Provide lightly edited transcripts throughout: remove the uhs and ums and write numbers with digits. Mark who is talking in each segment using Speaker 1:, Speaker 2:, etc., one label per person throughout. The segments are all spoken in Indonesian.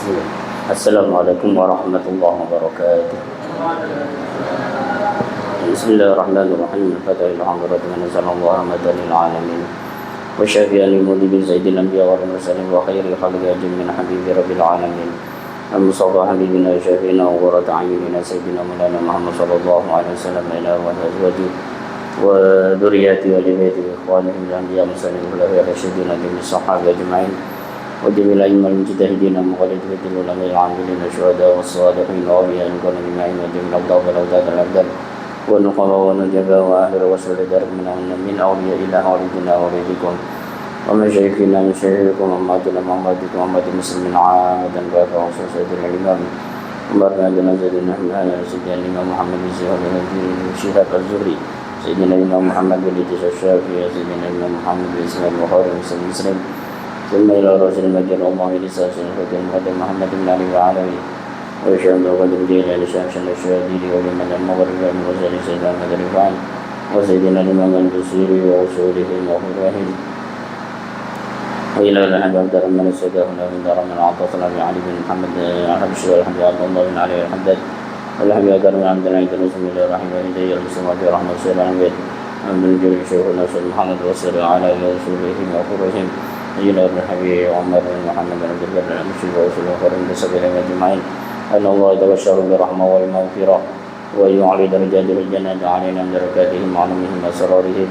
Speaker 1: Bismillah. Assalamualaikum warahmatullahi wabarakatuh. Bismillahirrahmanirrahim. Alhamdulillah wa sallallahu rahmatan lil alamin. Wa syafi'an li mudhibi sayyidil anbiya wal mursalin wa khairil khalqi ajmain habibi rabbil alamin. Al-Mustafa habibina syafi'ina wa qurratu a'yunina sayyidina maulana Muhammad sallallahu alaihi wasallam ila wa azwaji wa dzurriyyati wa li baiti ikhwanihi min anbiya mursalin wa la yashhaduna bi sahabati ajmain. وجميع الأئمة المجتهدين المقلدين العلماء العاملين الشهداء والصالحين وأولياء الكون أجمعين وجميع الأبطال والأولاد الأبدال والنقباء والنجباء وآخر وصل درب من أولياء الله والدنا ووليكم ومشايخنا من شيخكم وأمهاتنا وأمهاتكم وأمهات المسلمين عامة بارك وصل سيدنا الإمام أمرنا جنازتنا من سيدنا الإمام محمد بن شهاب الزهري سيدنا الإمام محمد بن الشافعي سيدنا الإمام محمد بن إسماعيل البخاري مسلم ثم إلى رسول المجد الله لسان سنفة محمد بن علي وعلوي ويشهد وقد بدين لسان الشهادين ولمن المغرب والمغزل سيدنا محمد الرفاعي وسيدنا الإمام البصيري وأصوله وخلافه وإلى الحمد عبد الرحمن السيدنا من دار من عطاطنا بعلي بن محمد الحمد الشهر الحمد عبد الله بن علي الحمد والحمد أكرم من عبد الله بن بسم الله الرحمن الرحيم المسلمات برحمة سيدنا الحمد من جل شيخنا سيدنا محمد وصلى على رسوله وأخوهم إلى الحبيب عمر بن محمد بن عبد الله بن المشرك ورسول الآخر من سبيل أجمعين أن الله يتبشر بالرحمة والمغفرة ويعلي درجات الجنة علينا من دركاتهم وعلمهم وأسرارهم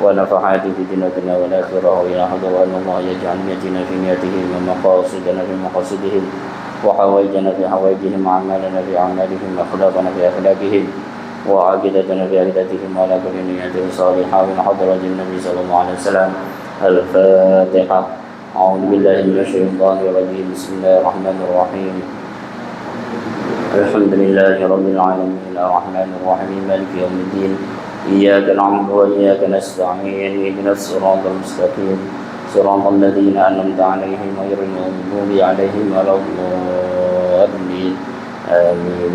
Speaker 1: ونفحاته في دنيا والآخرة وإلى حضر أن الله يجعل نيتنا في نيتهم ومقاصدنا في مقاصدهم وحوائجنا في حوائجهم وأعمالنا في أعمالهم وأخلاقنا في أخلاقهم وعقيدتنا في عقيدتهم وعلى كل نية صالحة من حضرة النبي صلى الله عليه وسلم. الفاتحة. أعوذ بالله من الشيطان الرجيم. بسم الله الرحمن الرحيم. الحمد لله رب العالمين الرحمن الرحيم مالك يوم الدين إياك نعبد وإياك نستعين اهدنا الصراط المستقيم صراط الذين أنعمت عليهم غير المغضوب عليهم ولا الضالين آمين.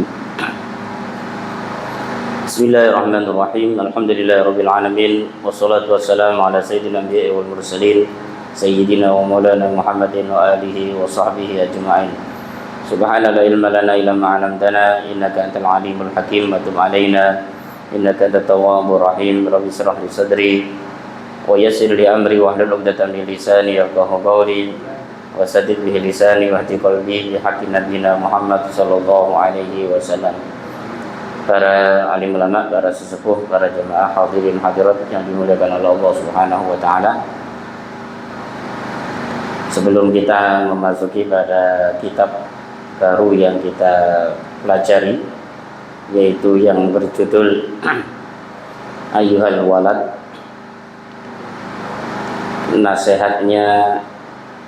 Speaker 1: Bismillahirrahmanirrahim. Alhamdulillahirabbil alamin wassalatu wassalamu ala sayyidil anbiya'i wal mursalin sayyidina wa maulana Muhammadin wa alihi wa sahbihi ajma'in. Subhanaka la ilma lana illa ma 'allamtana innaka antal alimul hakim wa tub 'alaina innaka antat tawwabur rahim. Rabbi shrah li sadri wa yassir li amri wahlul 'uqdatam min lisani yafqahu qawli wa saddid bihi lisani wa hdi qalbi bi haqqi nabiyyina Muhammad sallallahu alaihi wasallam. Para alim ulama, para sesepuh, para jemaah hadirin hadirat yang dimuliakan oleh Allah Subhanahu wa taala. Sebelum kita memasuki pada kitab baru yang kita pelajari, yaitu yang berjudul Ayyuhal Walad, nasihatnya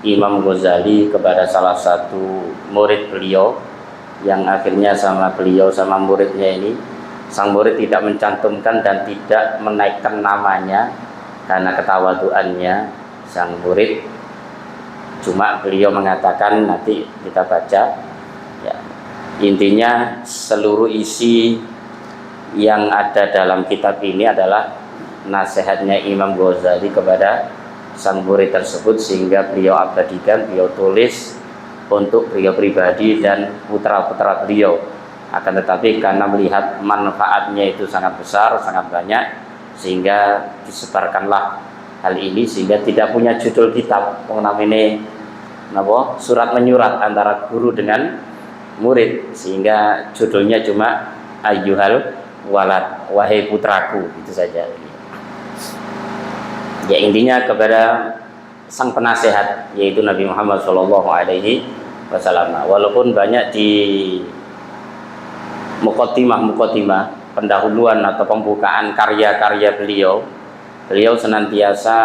Speaker 1: Imam Ghazali kepada salah satu murid beliau, yang akhirnya sama beliau sama muridnya ini, sang murid tidak mencantumkan dan tidak menaikkan namanya karena ketawaduannya sang murid, cuma beliau mengatakan, nanti kita baca ya, intinya seluruh isi yang ada dalam kitab ini adalah nasihatnya Imam Ghazali kepada sang murid tersebut, sehingga beliau abadikan, beliau tulis untuk beliau pribadi dan putra-putra beliau. Akan tetapi karena melihat manfaatnya itu sangat besar, sangat banyak, sehingga disebarkanlah hal ini, sehingga tidak punya judul kitab. Namanya surat menyurat antara guru dengan murid, sehingga judulnya cuma Ayyuhal Walad, wahai putraku, itu saja. Ya, intinya kepada sang penasehat, yaitu Nabi Muhammad SAW. Walaupun banyak di muqaddimah pendahuluan atau pembukaan karya-karya beliau senantiasa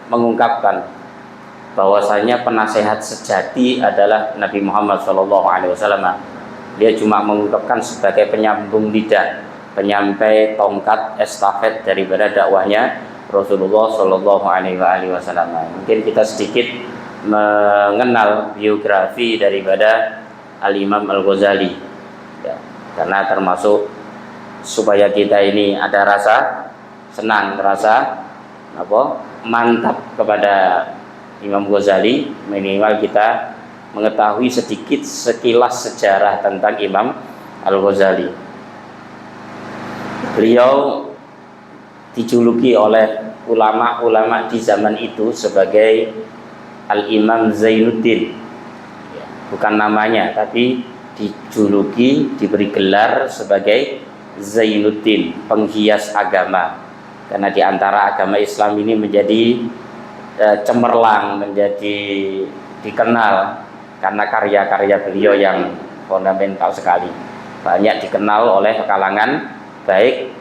Speaker 1: mengungkapkan bahwasanya penasehat sejati adalah Nabi Muhammad SAW. Dia cuma mengungkapkan sebagai penyambung lidah, penyampai tongkat estafet daripada dakwahnya Rasulullah SAW. Mungkin kita sedikit mengenal biografi daripada Al-Imam Al-Ghazali ya, karena termasuk supaya kita ini ada rasa senang, rasa mantap kepada Imam Ghazali, minimal kita mengetahui sedikit sekilas sejarah tentang Imam Al-Ghazali. Beliau dijuluki oleh ulama-ulama di zaman itu sebagai Al-Imam Zainuddin. Bukan namanya, tapi dijuluki, diberi gelar sebagai Zainuddin, penghias agama. Karena di antara agama Islam ini menjadi cemerlang, menjadi dikenal karena karya-karya beliau yang fundamental sekali. Banyak dikenal oleh kalangan, baik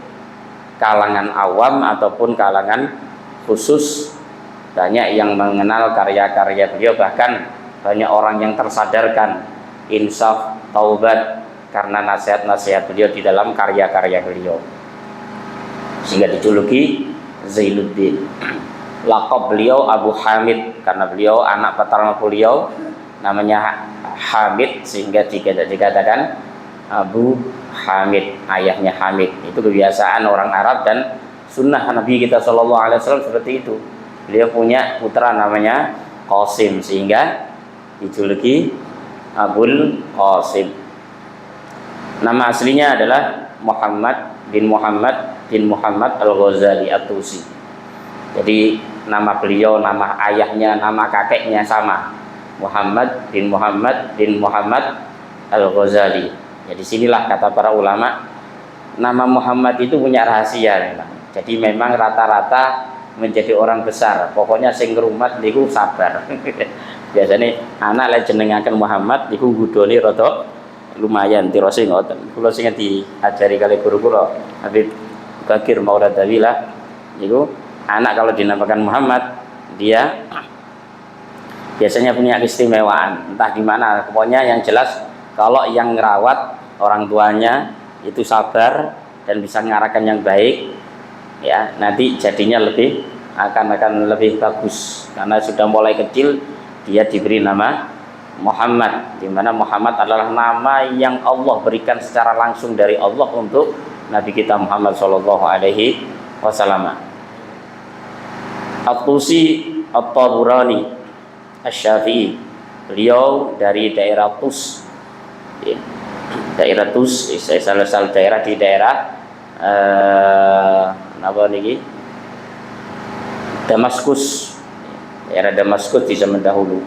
Speaker 1: kalangan awam ataupun kalangan khusus. Banyak yang mengenal karya-karya beliau, bahkan banyak orang yang tersadarkan, insaf, taubat karena nasihat-nasihat beliau di dalam karya-karya beliau, sehingga dijuluki Zainuddin. Laqab beliau Abu Hamid karena beliau anak pertama beliau namanya Hamid, sehingga dikatakan Abu Hamid, ayahnya Hamid. Itu kebiasaan orang Arab dan sunnah Nabi kita SAW seperti itu. Beliau punya putra namanya Qasim, sehingga dijuluki Abul Qasim. Nama aslinya adalah Muhammad bin Muhammad Al-Ghazali At-Tusi. Jadi nama beliau, nama ayahnya, nama kakeknya sama, Muhammad bin Muhammad Al-Ghazali. Ya, disinilah kata para ulama, nama Muhammad itu punya rahasia memang. Jadi memang rata-rata menjadi orang besar, pokoknya sing ngrumat niku sabar. Biasanya anak lek jenengaken Muhammad niku ngudoni rada lumayan tirose ngoten. Kula sing diajari kali guru kula Habib Bakir Mauladawilah niku anak kalau dinamakan Muhammad dia biasanya punya keistimewaan, entah di mana. Pokoknya yang jelas kalau yang ngerawat orang tuanya itu sabar dan bisa mengarahkan yang baik, ya nanti jadinya akan lebih bagus, karena sudah mulai kecil dia diberi nama Muhammad, di mana Muhammad adalah nama yang Allah berikan secara langsung dari Allah untuk Nabi kita Muhammad Shallallahu Alaihi Wasallam. At-Tusi At-Taburani Asy-Syafi'i, beliau dari daerah Tus, ya. Daerah Tus, salah satu daerah di daerah Damaskus, daerah Damaskus di zaman dahulu.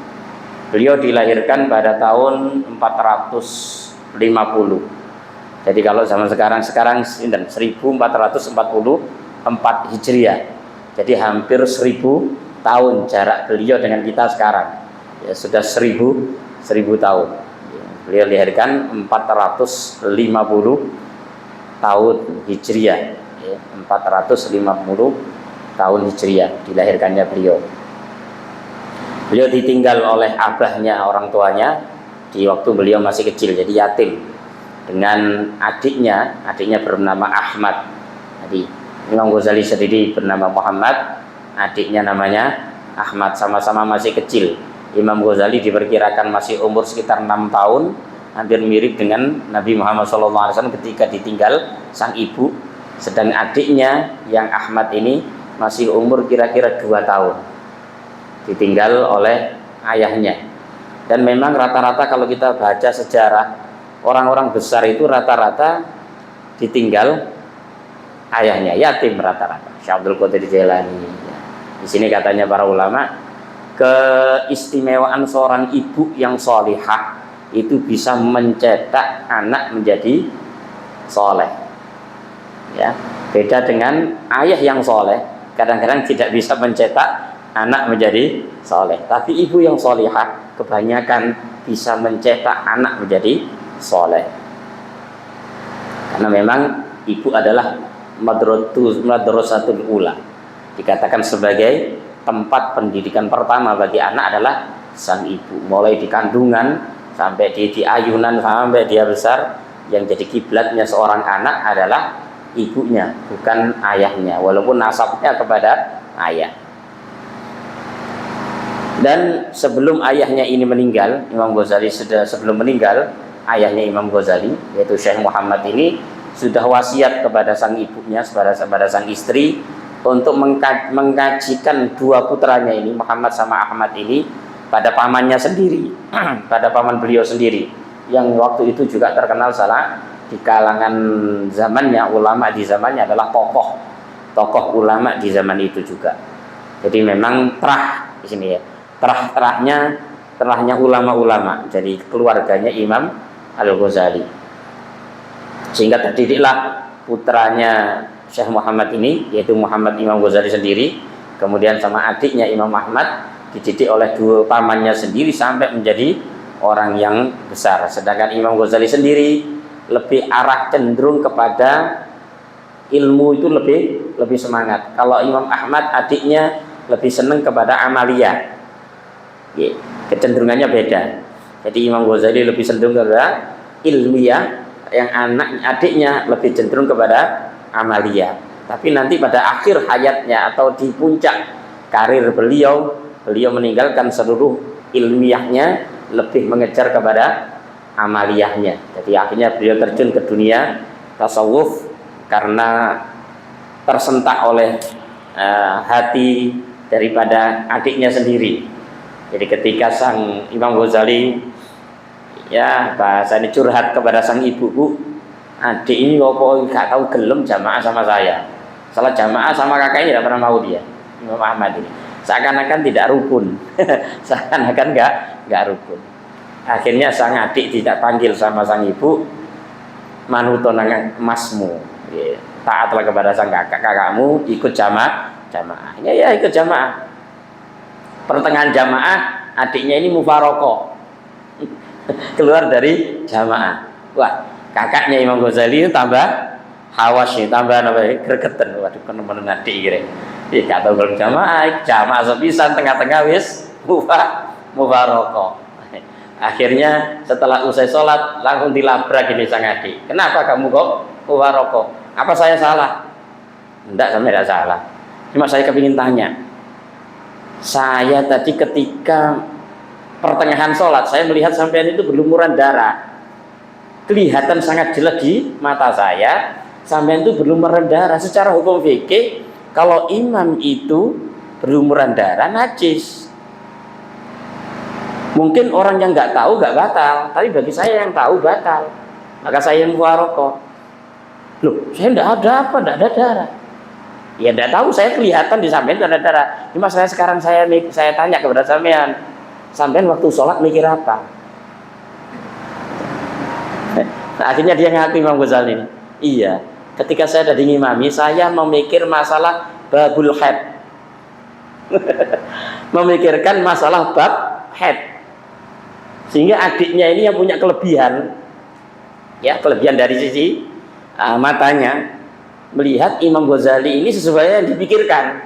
Speaker 1: Beliau dilahirkan pada tahun 450. Jadi kalau zaman sekarang 1444 Hijriah. Jadi hampir 1000 tahun jarak beliau dengan kita sekarang. Ya, sudah 1000 tahun. Beliau dilahirkan 450 tahun Hijriah. Ya, 450 tahun Hijriah dilahirkannya beliau. Beliau ditinggal oleh abahnya, orang tuanya, di waktu beliau masih kecil, jadi yatim, dengan adiknya bernama Ahmad. Jadi Imam Ghazali sendiri bernama Muhammad, adiknya namanya Ahmad, sama-sama masih kecil. Imam Ghazali diperkirakan masih umur sekitar 6 tahun, hampir mirip dengan Nabi Muhammad SAW ketika ditinggal sang ibu. Sedang adiknya yang Ahmad ini masih umur kira-kira 2 tahun, ditinggal oleh ayahnya. Dan memang rata-rata kalau kita baca sejarah, orang-orang besar itu rata-rata ditinggal ayahnya, yatim rata-rata. Syekh Abdul Qadir Jailani. Di sini katanya para ulama, keistimewaan seorang ibu yang sholihah itu bisa mencetak anak menjadi soleh. Ya, beda dengan ayah yang soleh, kadang-kadang tidak bisa mencetak anak menjadi soleh. Tapi ibu yang sholihah kebanyakan bisa mencetak anak menjadi soleh. Karena memang ibu adalah madrasatul ula. Dikatakan sebagai tempat pendidikan pertama bagi anak adalah sang ibu. Mulai di kandungan sampai di ayunan sampai dia besar, yang jadi kiblatnya seorang anak adalah ibunya, bukan ayahnya, walaupun nasabnya kepada ayah. Dan sebelum ayahnya ini meninggal, Imam Ghazali sebelum meninggal, ayahnya Imam Ghazali yaitu Syekh Muhammad ini sudah wasiat kepada sang ibunya, kepada sang istri, untuk mengkajikan 2 putranya ini, Muhammad sama Ahmad ini, pada pamannya sendiri, pada paman beliau sendiri, yang waktu itu juga terkenal salah di kalangan zamannya, ulama di zamannya adalah tokoh ulama di zaman itu juga. Jadi memang terah di sini ya, terahnya ulama-ulama. Jadi keluarganya Imam Al-Ghazali. Sehingga terdidiklah putranya Syekh Muhammad ini, yaitu Muhammad Imam Ghazali sendiri, kemudian sama adiknya Imam Ahmad, dididik oleh dua pamannya sendiri sampai menjadi orang yang besar. Sedangkan Imam Ghazali sendiri lebih arah cenderung kepada ilmu, itu lebih semangat. Kalau Imam Ahmad adiknya lebih senang kepada amalia, kecenderungannya beda. Jadi Imam Ghazali lebih cenderung kepada ilmiah, yang adiknya lebih cenderung kepada amalia. Tapi nanti pada akhir hayatnya atau di puncak karir beliau meninggalkan seluruh ilmiahnya, lebih mengejar kepada amaliyahnya. Jadi akhirnya beliau terjun ke dunia tasawuf karena tersentak oleh hati daripada adiknya sendiri. Jadi ketika sang Imam Ghazali, ya bahasa ini, curhat kepada sang ibu, "Bu, adik ini kok gak tahu gelem jamaah sama saya. Salah jamaah sama kakaknya tidak pernah mau dia." Imam Ahmad ini seakan-akan tidak rukun, seakan-akan nggak rukun. Akhirnya sang adik tidak panggil sama sang ibu, "Manutonang masmu, taatlah kepada sang kakakmu, ikut jamaah." Ya ikut jamaah. Pertengahan jamaah adiknya ini mufarokoh, keluar dari jamaah. Wah, kakaknya Imam Ghazali itu tambah hawas nih, tambah gregetan. Waduh, kena adik kira. Gak tahu kalau jamaah sepisan tengah-tengah wis mufarokoh. Akhirnya setelah usai sholat langsung dilabrak ini sang adik. "Kenapa kamu kok mufarokoh? Apa saya salah?" "Enggak, sama tidak salah. Cuma saya kepingin tanya. Saya tadi ketika pertengahan sholat saya melihat sampean itu berlumuran darah. Kelihatan sangat jelas di mata saya, sampean itu berlumuran darah. Secara hukum fikih, kalau imam itu berlumuran darah najis. Mungkin orang yang nggak tahu nggak batal, tapi bagi saya yang tahu batal. Maka saya mufarokoh." "Loh, saya nggak ada ada darah." "Ya nggak tahu, saya kelihatan di sampean itu ada darah. Cuma sekarang saya tanya kepada sampean waktu sholat mikir apa?" Nah, akhirnya dia ngaku Imam Ghazali ini, "Iya, ketika saya ada di ngimami, saya memikir masalah babul haid." Memikirkan masalah bab haid. Sehingga adiknya ini yang punya kelebihan, ya kelebihan dari sisi matanya, melihat Imam Ghazali ini sesuai yang dipikirkan.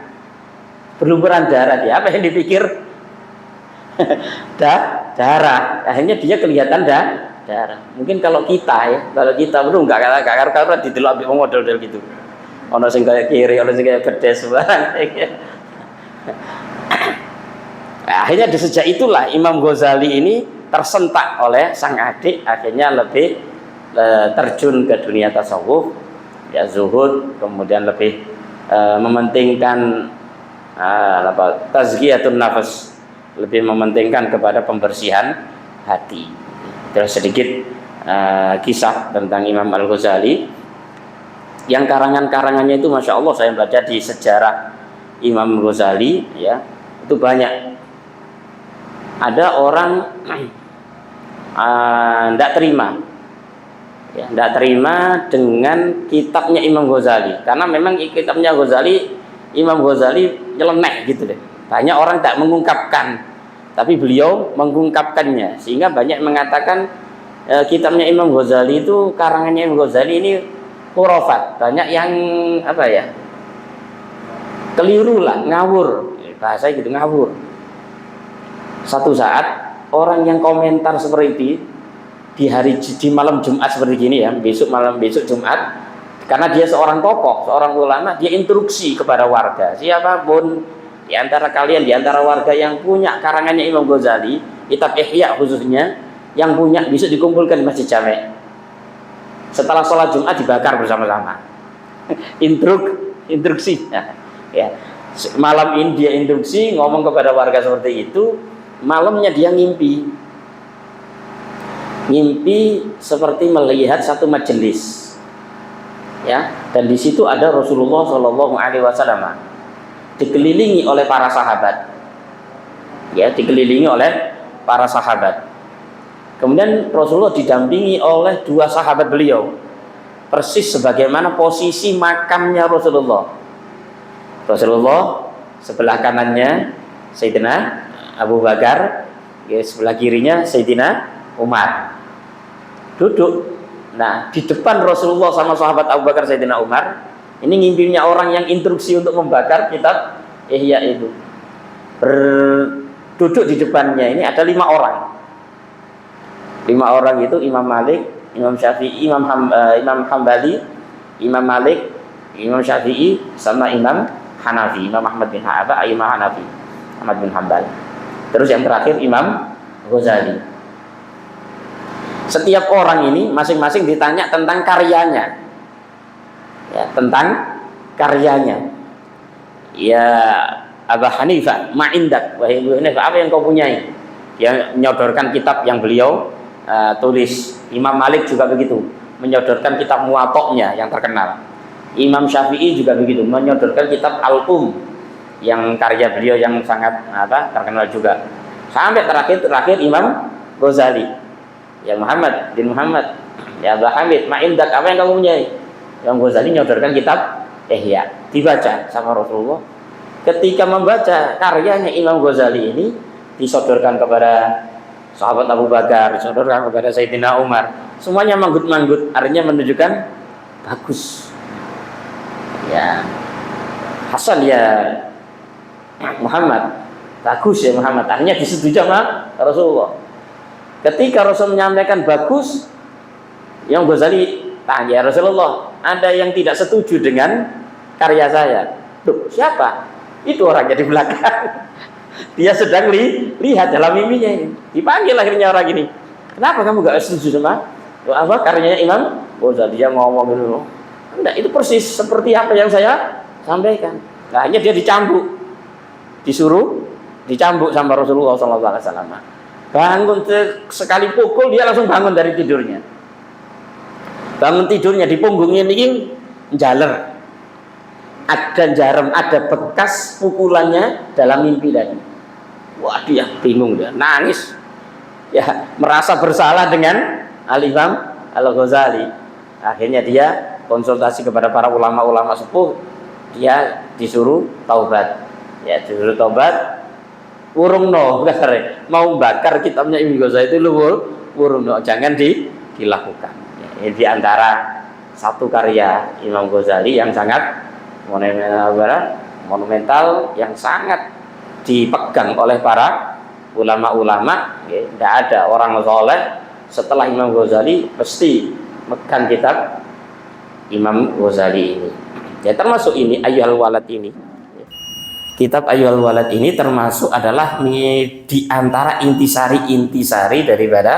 Speaker 1: Berlumuran darah, dia apa yang dipikir? Darah. Akhirnya dia kelihatan darah. Mungkin kalau kita belum nggak karu-karuan didelok ambek model-model gitu. Ono sing kaya kiri, ono sing kaya bedes barang. Akhirnya sejak itulah Imam Ghazali ini tersentak oleh sang adik, akhirnya lebih terjun ke dunia tasawuf, ya zuhud, kemudian lebih mementingkan tazkiyatun nafas, lebih mementingkan kepada pembersihan hati. Terus sedikit kisah tentang Imam Al-Ghazali, yang karangannya itu masya Allah, saya baca di sejarah Imam Ghazali, ya itu banyak. Ada orang tidak terima dengan kitabnya Imam Ghazali, karena memang kitabnya Imam Ghazali nyeleneh gitu deh. Banyak orang tak mengungkapkan, tapi beliau mengungkapkannya, sehingga banyak mengatakan kitabnya Imam Ghazali itu, karangannya Imam Ghazali ini khurafat. Banyak yang keliru lah, ngawur, bahasa gitu, ngawur. Satu saat orang yang komentar seperti itu di malam Jumat seperti gini, ya, besok Jumat, karena dia seorang tokoh, seorang ulama, dia instruksi kepada warga, siapapun di antara kalian, di antara warga yang punya karangannya Imam Ghazali, kitab Ihya khususnya, yang punya besok dikumpulkan di Masjid Jami'. Setelah sholat Jumat dibakar bersama-sama. Instruksi. Ya. Malam ini dia instruksi ngomong kepada warga seperti itu. malamnya dia ngimpi seperti melihat satu majelis, ya, dan di situ ada Rasulullah Shallallahu Alaihi Wasallam dikelilingi oleh para sahabat, ya, dikelilingi oleh para sahabat. Kemudian Rasulullah didampingi oleh dua sahabat beliau, persis sebagaimana posisi makamnya Rasulullah. Rasulullah sebelah kanannya Sayyidina Abu Bakar, ya, sebelah kirinya Sayyidina Umar duduk. Nah, di depan Rasulullah sama sahabat Abu Bakar Sayyidina Umar, ini ngimpinya orang yang instruksi untuk membakar kitab Ihya itu. Duduk di depannya ini ada 5 orang. 5 orang itu Imam Malik, Imam Syafi'i, Imam Hambali, Imam Malik, Imam Syafi'i, sama Imam Hanafi, Imam Ahmad bin Imam Hanafi, Ahmad bin Hambal. Terus yang terakhir Imam Ghazali. Setiap orang ini masing-masing ditanya tentang karyanya, ya, tentang karyanya. Ya Abu Hanifah, ma'indak, wahai Abu Hanifah, apa yang kau punyai? Dia menyodorkan kitab yang beliau tulis. Imam Malik juga begitu, menyodorkan kitab Muwatta'nya yang terkenal. Imam Syafi'i juga begitu, menyodorkan kitab Al-Um yang karya beliau yang sangat terkenal juga. Sampai terakhir Imam Ghazali, ya Muhammad bin Muhammad, ya Abu Hamid, ma'indak, apa yang kamu punyai? Yang Ghazali menyodorkan kitab Ihya, dibaca sama Rasulullah. Ketika membaca karyanya Imam Ghazali ini, disodorkan kepada sahabat Abu Bakar, disodorkan kepada Sayyidina Umar, semuanya manggut-manggut, artinya menunjukkan bagus. Ya, Hasan ya Muhammad, bagus ya Muhammad, artinya disetujui sama Rasulullah. Ketika Rasul menyampaikan bagus, Imam Ghazali tanya, Rasulullah, ada yang tidak setuju dengan karya saya? Duh, siapa? Itu orangnya di belakang. Dia sedang lihat dalam mimpinya ini. Dipanggil akhirnya orang ini. Kenapa kamu gak setuju sama karyanya Imam Ghazali? Dia ngomong gitu. Enggak, itu persis seperti apa yang saya sampaikan. Nah, hanya dia disuruh dicambuk sama Rasulullah SAW. Bangun sekali pukul, dia langsung bangun dari tidurnya. Bangun tidurnya di punggungnya ini jaler. Ada jarum, ada bekas pukulannya dalam mimpi tadi. Wah, dia bingung, dia nangis. Ya, merasa bersalah dengan Al-Imam Al-Ghazali. Akhirnya dia konsultasi kepada para ulama-ulama sepuh, dia disuruh taubat. Ya, disuruh taubat. Wurungno, mau bakar kitabnya Imam Ghazali itu wurungno, jangan dilakukan. Ya, ini diantara satu karya Imam Ghazali yang sangat monumental, yang sangat dipegang oleh para ulama-ulama. Ya, tidak ada orang soleh setelah Imam Ghazali pasti megang kitab Imam Ghazali ini. Ya, termasuk ini Ayyuhal Walad ini. Kitab Ayyuhal Walad ini termasuk adalah di antara intisari daripada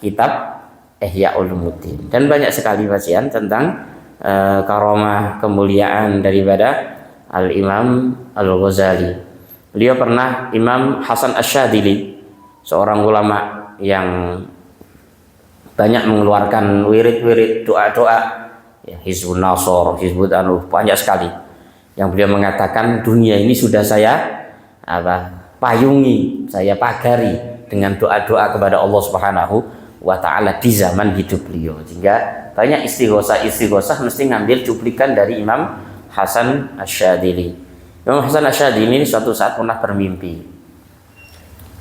Speaker 1: kitab Ihya Ulumuddin. Dan banyak sekali bacaan tentang karomah, kemuliaan daripada Al-Imam Al-Ghazali. Beliau pernah, Imam Hasan Asy-Syadzili, seorang ulama yang banyak mengeluarkan wirid-wirid, doa-doa, ya, Hizbun Nasr, Hizbut Anu, banyak sekali. Yang beliau mengatakan, dunia ini sudah saya payungi, saya pagari dengan doa-doa kepada Allah Subhanahu wa Ta'ala di zaman hidup beliau. Sehingga banyak istighosah mesti ngambil cuplikan dari Imam Hasan Asy-Syadzili. Imam Hasan Asy-Syadzili ini suatu saat pernah bermimpi.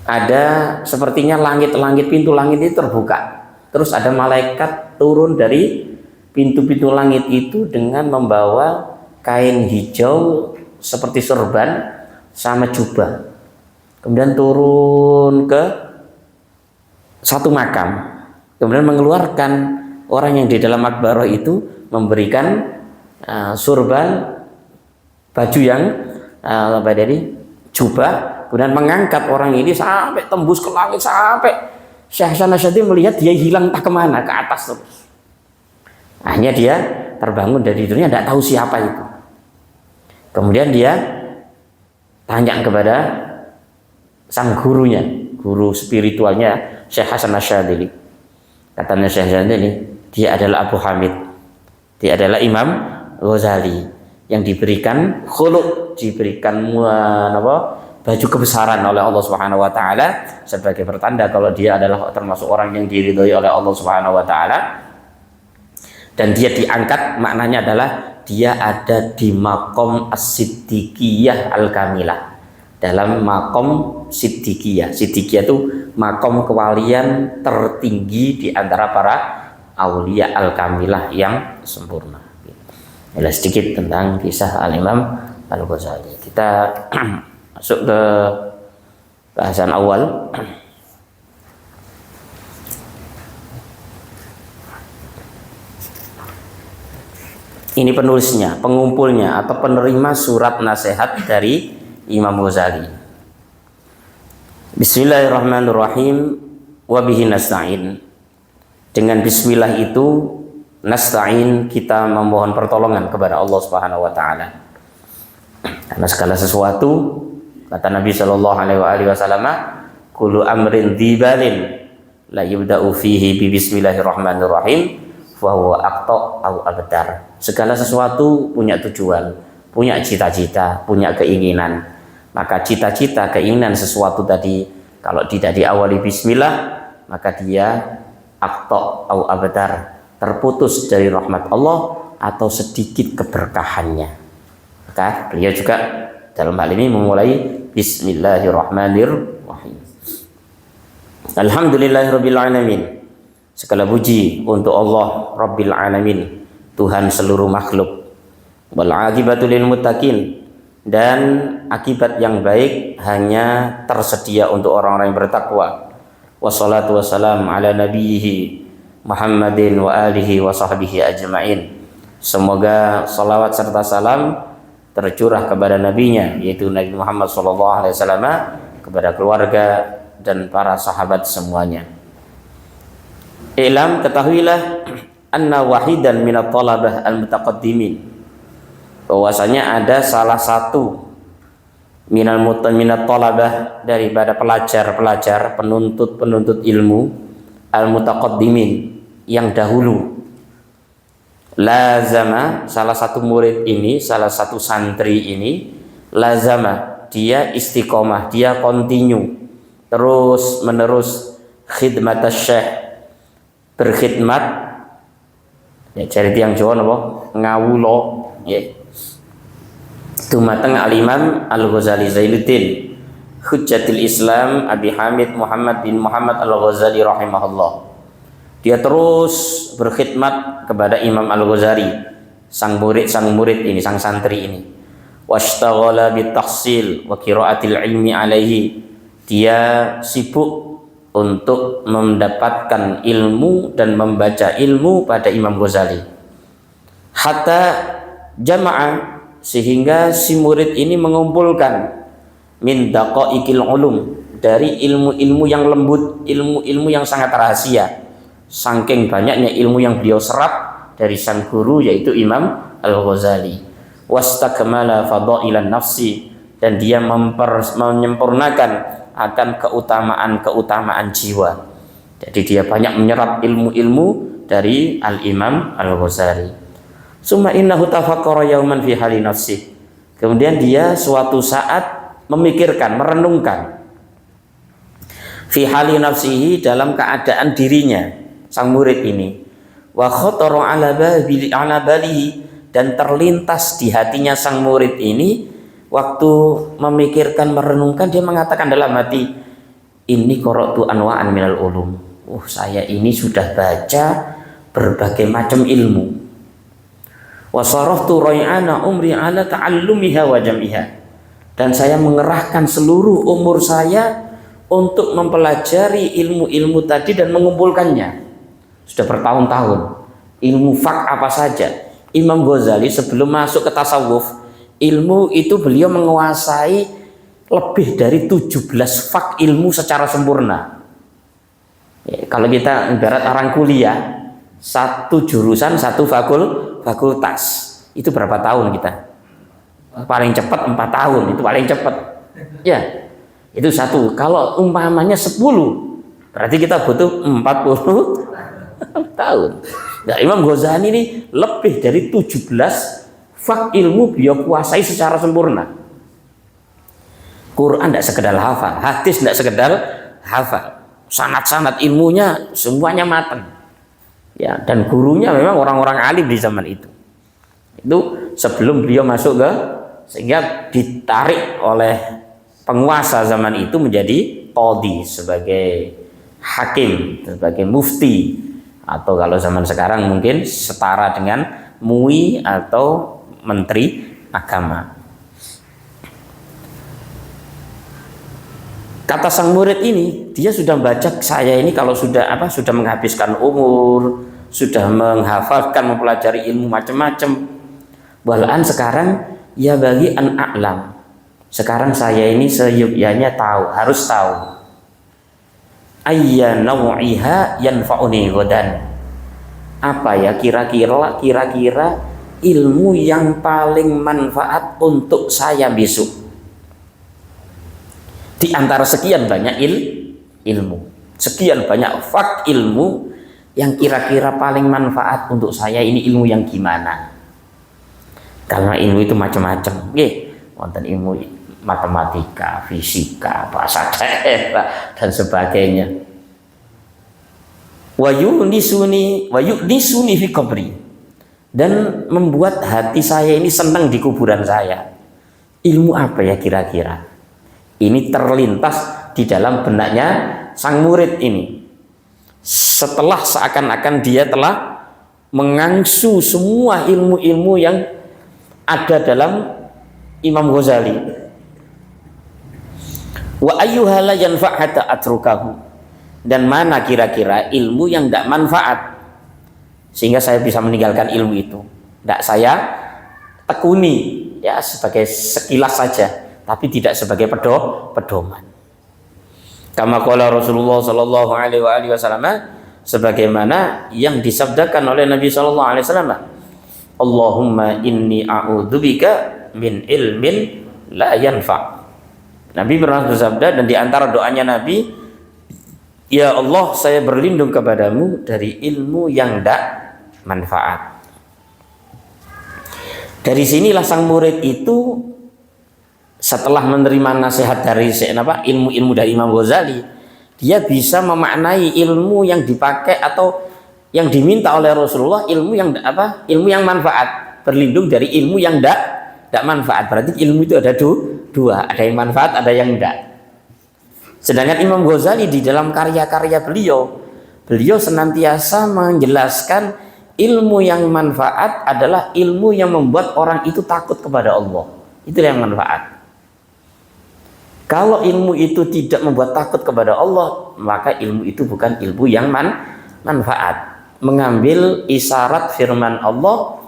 Speaker 1: Ada sepertinya langit-langit, pintu langit itu terbuka. Terus ada malaikat turun dari pintu-pintu langit itu dengan membawa kain hijau seperti sorban sama jubah. Kemudian turun ke satu makam. Kemudian mengeluarkan orang yang di dalam makbarah itu, memberikan sorban, baju yang dari jubah, kemudian mengangkat orang ini sampai tembus ke langit, sampai Syekh Hasan Asy-Syadzili melihat dia hilang tak kemana, ke atas terus. Akhirnya dia terbangun dari tidurnya, tidak tahu siapa itu. Kemudian dia tanya kepada sang gurunya guru spiritualnya Syekh Hasan Asyadzili. Katanya Syekh Asyadzili, dia adalah Abu Hamid, dia adalah Imam Ghazali yang diberikan khuluq, diberikan baju kebesaran oleh Allah Subhanahu wa taala sebagai pertanda kalau dia adalah termasuk orang yang diridhoi oleh Allah Subhanahu wa taala. Dan dia diangkat, maknanya adalah dia ada di makom as-siddiqiyah al-kamilah, dalam makom siddiqiyah. Siddiqiyah itu makom kewalian tertinggi di antara para aulia al-kamilah yang sempurna. Inilah sedikit tentang kisah Al-Imam Al-Ghazali. Kita masuk ke bahasan awal. Ini penulisnya, pengumpulnya atau penerima surat nasihat dari Imam Ghazali. Bismillahirrahmanirrahim. Wa bihi nasta'in. Dengan bismillah itu nasta'in, kita memohon pertolongan kepada Allah Subhanahu wa taala. Karena segala sesuatu, kata Nabi sallallahu alaihi wasallam, kullu amrin dzibalin la yubda'u fihi bi bismillahirrahmanirrahim fa huwa aqta au abtar. Segala sesuatu punya tujuan, punya cita-cita, punya keinginan. Maka cita-cita, keinginan sesuatu tadi kalau tidak diawali bismillah, maka dia aqta au abtar, terputus dari rahmat Allah atau sedikit keberkahannya. Maka beliau juga dalam hal ini memulai bismillahirrahmanirrahim. Alhamdulillahirabbil alamin. Segala puji untuk Allah Rabbil alamin, Tuhan seluruh makhluk. Wal aqibatu lil muttaqin, dan akibat yang baik hanya tersedia untuk orang-orang yang bertakwa. Wassalatu wassalam ala nabiyhi Muhammadin wa alihi wa sahbihi ajma'in. Semoga salawat serta salam tercurah kepada nabinya, yaitu Nabi Muhammad SAW, kepada keluarga dan para sahabat semuanya. Ilam, ketahuilah, anna wahidan minat talabah al-mutaqaddimin, bahwasanya ada salah satu minat talabah daripada pelajar-pelajar, penuntut ilmu, al-mutaqaddimin, yang dahulu. Lazama, salah satu murid ini, salah satu santri ini, lazama, dia istiqomah, dia continue, terus menerus khidmat syekh, berkhidmat, ya cari tiang Jawa napa ngawulo, ya dumateng Al-Imam Al-Ghazali Zainuddin Hujjatul Islam Abi Hamid Muhammad bin Muhammad Al-Ghazali rahimahullah. Dia terus berkhidmat kepada Imam Al-Ghazali, sang murid ini, sang santri ini. Washtaghala bitahsil wa qiraatil ilmi alaihi. Dia sibuk untuk mendapatkan ilmu dan membaca ilmu pada Imam Ghazali. Hatta jama'a, sehingga si murid ini mengumpulkan min daqaiqil ulum, dari ilmu-ilmu yang lembut, ilmu-ilmu yang sangat rahasia. Saking banyaknya ilmu yang beliau serap dari sang guru, yaitu Imam Al-Ghazali. Wastakmala fadailan nafsi, dan dia menyempurnakan akan keutamaan jiwa. Jadi dia banyak menyerap ilmu-ilmu dari Al-Imam Al-Ghazali. Summa innahu tafakkara yauman fi hali nafsi. Kemudian dia suatu saat memikirkan, merenungkan fi hali nafsihi, dalam keadaan dirinya, sang murid ini. Wa khatara ala balihi, dan terlintas di hatinya sang murid ini. Waktu memikirkan, merenungkan, dia mengatakan dalam hati, ini qara'tu anwa'an minal ulum. Saya ini sudah baca berbagai macam ilmu. Wa saraftu ray'ana umri ala ta'allumiha wa jam'iha. Dan saya mengerahkan seluruh umur saya untuk mempelajari ilmu-ilmu tadi dan mengumpulkannya. Sudah bertahun-tahun. Ilmu fak apa saja. Imam Ghazali sebelum masuk ke tasawuf, ilmu itu beliau menguasai lebih dari 17 fak ilmu secara sempurna. Ya, kalau kita ibarat orang kuliah, satu jurusan, satu fakultas, itu berapa tahun kita? Paling cepat 4 tahun, itu paling cepat. Ya, Itu satu. Kalau umpamanya 10, berarti kita butuh 40 tahun. Nah, Imam Ghazali ini lebih dari 17 fak ilmu beliau kuasai secara sempurna. Quran tidak sekedar hafal, hadis tidak sekedar hafal, sanad-sanad ilmunya semuanya matang. Ya, dan gurunya memang orang-orang alim di zaman itu. Itu sebelum beliau masuk ke, sehingga ditarik oleh penguasa zaman itu menjadi qadhi, sebagai hakim, sebagai mufti, atau kalau zaman sekarang mungkin setara dengan MUI atau menteri agama. Kata sang murid ini, dia sudah baca, saya ini kalau sudah menghabiskan umur, sudah menghafalkan, mempelajari ilmu macam-macam. Walaan sekarang ya bagi an a'lam. Sekarang saya ini seyukyanya harus tahu. Ayya naw'iha yanfa'uni ghadan. Apa ya kira-kira ilmu yang paling manfaat untuk saya besok? Di antara sekian banyak ilmu, sekian banyak fak ilmu, yang kira-kira paling manfaat untuk saya ini ilmu yang gimana? Karena ilmu itu macam-macam, wonten ilmu matematika, fisika, bahasa daerah dan sebagainya. Wa yu'nisuni fi qabri, dan membuat hati saya ini senang di kuburan saya. Ilmu apa ya kira-kira? Ini terlintas di dalam benaknya sang murid ini. Setelah seakan-akan dia telah mengangsu semua ilmu-ilmu yang ada dalam Imam Ghazali. Wa ayyuha la yanfa' hatta atrukahu, dan mana kira-kira ilmu yang tidak manfaat sehingga saya bisa meninggalkan ilmu itu. Tidak saya tekuni, ya sebagai sekilas saja, tapi tidak sebagai pedoman. Kama qala Rasulullah sallallahu alaihi wasallam, sebagaimana yang disabdakan oleh Nabi sallallahu alaihi wasallam, Allahumma inni a'udzubika min ilmin la yanfa'. Nabi pernah bersabda, dan di antara doanya Nabi, ya Allah, saya berlindung kepadamu dari ilmu yang tidak manfaat. Dari sinilah sang murid itu setelah menerima nasihat dari ilmu-ilmu dari Imam Ghazali, dia bisa memaknai ilmu yang dipakai atau yang diminta oleh Rasulullah, ilmu yang manfaat, berlindung dari ilmu yang tidak manfaat. Berarti ilmu itu ada dua, ada yang manfaat, ada yang tidak. Sedangkan Imam Ghazali di dalam karya-karya beliau senantiasa menjelaskan ilmu yang manfaat adalah ilmu yang membuat orang itu takut kepada Allah. Itu yang manfaat. Kalau ilmu itu tidak membuat takut kepada Allah, maka ilmu itu bukan ilmu yang manfaat. Mengambil isyarat firman Allah,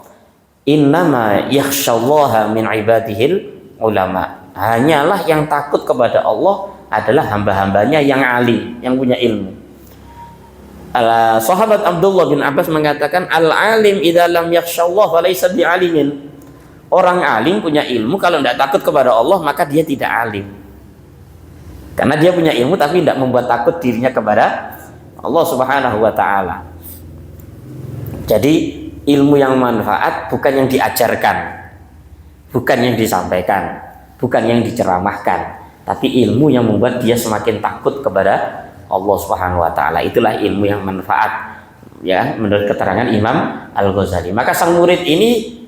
Speaker 1: innama yakhsyallaha min ibadihil ulama. Hanyalah yang takut kepada Allah adalah hamba-hambanya yang alim, yang punya ilmu. Sahabat Abdullah bin Abbas mengatakan, al-alim idza lam yakhsyallah falaysa bi'alimin. Orang alim punya ilmu, kalau tidak takut kepada Allah maka dia tidak alim. Karena dia punya ilmu tapi tidak membuat takut dirinya kepada Allah Subhanahu wa ta'ala. Jadi ilmu yang manfaat bukan yang diajarkan, bukan yang disampaikan, bukan yang diceramahkan, tapi ilmu yang membuat dia semakin takut kepada Allah Subhanahu wa ta'ala. Itulah ilmu yang manfaat, ya, menurut keterangan Imam Al-Ghazali. Maka sang murid ini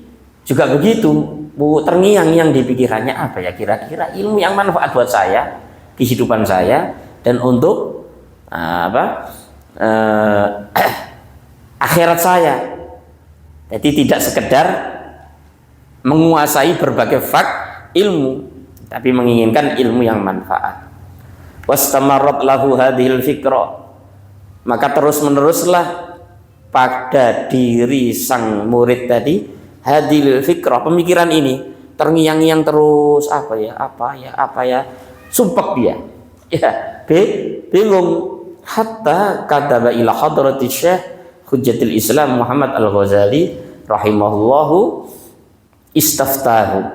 Speaker 1: juga begitu, terngiang-ngiang di pikirannya, apa ya kira-kira ilmu yang manfaat buat saya, kehidupan saya, dan untuk akhirat saya. Jadi tidak sekedar menguasai berbagai fak ilmu, tapi menginginkan ilmu yang manfaat. Wastamarrat lahu hadhil fikra, maka terus-meneruslah pada diri sang murid tadi hadhil fikra, pemikiran ini terngiang-ngiang terus, apa ya, sumpek dia, ya, bingung. Hatta kataba ila hadrati Syekh Hujjatul Islam Muhammad Al-Ghazali rahimahullahu istaftahu,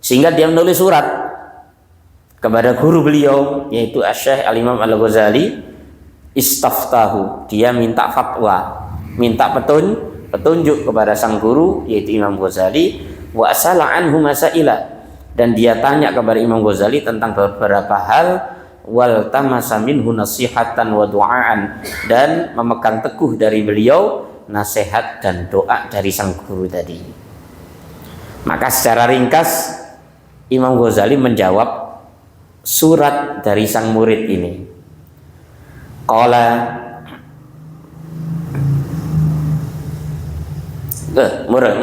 Speaker 1: sehingga dia menulis surat kepada guru beliau yaitu Asy-Syaikh Al-Imam Al-Ghazali, istaftahu, dia minta fatwa, minta petunjuk kepada sang guru yaitu Imam Ghazali, wa asala anhu masaila, dan dia tanya kepada Imam Ghazali tentang beberapa hal, wal tamasa minhu nasihatan wa du'aan, dan memegang teguh dari beliau nasihat dan doa dari sang guru tadi. Maka secara ringkas Imam Ghazali menjawab surat dari sang murid ini. Qala,